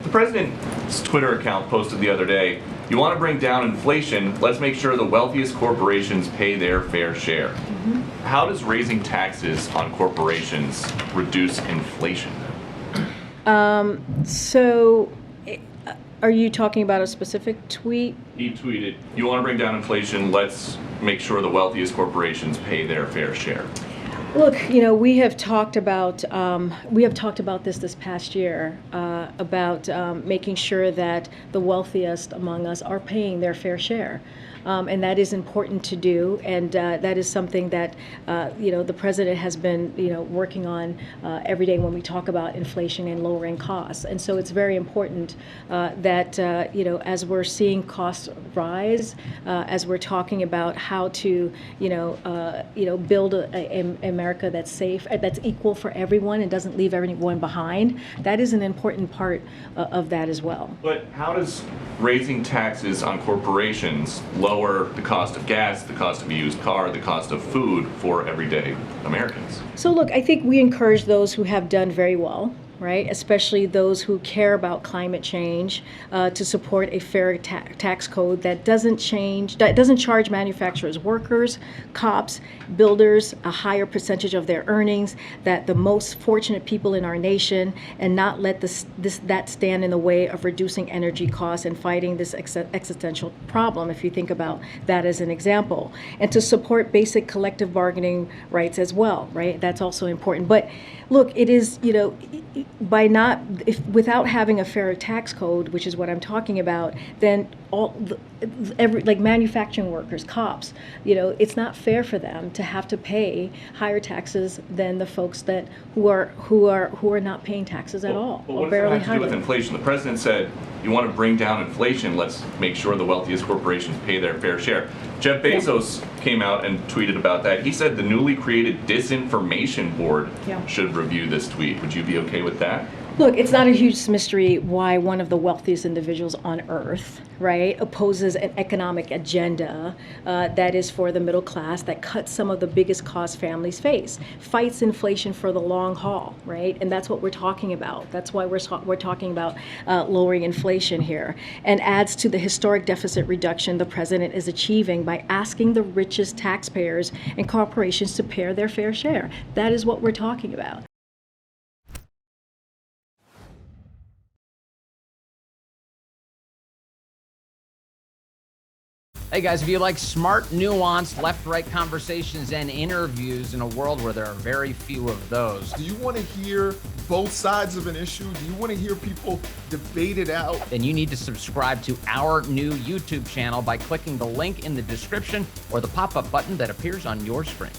The president's Twitter account posted the other day, "You want to bring down inflation, let's make sure the wealthiest corporations pay their fair share." How does raising taxes on corporations reduce inflation? So, are you talking about a specific tweet? He tweeted, "You want to bring down inflation, let's make sure the wealthiest corporations pay their fair share." Look, we have talked about this past year about making sure that the wealthiest among us are paying their fair share. And that is important to do, and that is something that the president has been working on every day when we talk about inflation and lowering costs. And so it's very important that as we're seeing costs rise, as we're talking about how to build a America that's safe, that's equal for everyone and doesn't leave everyone behind. That is an important part of that as well. But how does raising taxes on corporations lower the cost of gas, the cost of a used car, the cost of food for everyday Americans? So look, I think we encourage those who have done very well, right? Especially those who care about climate change, to support a fair tax code that doesn't charge manufacturers, workers, cops, builders a higher percentage of their earnings, that the most fortunate people in our nation, and not let that stand in the way of reducing energy costs and fighting this existential problem, if you think about that as an example. And to support basic collective bargaining rights as well, right? That's also important. But look, it is, without having a fair tax code, which is what I'm talking about, then like manufacturing workers, cops, it's not fair for them to have to pay higher taxes than the folks who are not paying taxes at all. But what does that have to do with inflation? The president said, "You want to bring down inflation, let's make sure the wealthiest corporations pay their fair share." Jeff Bezos came out and tweeted about that. He said the newly created Disinformation Board should review this tweet. Would you be okay with that? Look, it's not a huge mystery why one of the wealthiest individuals on earth, right, opposes an economic agenda that is for the middle class, that cuts some of the biggest costs families face, fights inflation for the long haul, right? And that's what we're talking about. That's why we're talking about lowering inflation here, and adds to the historic deficit reduction the president is achieving by asking the richest taxpayers and corporations to pay their fair share. That is what we're talking about. Hey guys, if you like smart, nuanced, left-right conversations and interviews in a world where there are very few of those, do you want to hear both sides of an issue? Do you want to hear people debate it out? then you need to subscribe to our new YouTube channel by clicking the link in the description or the pop-up button that appears on your screen.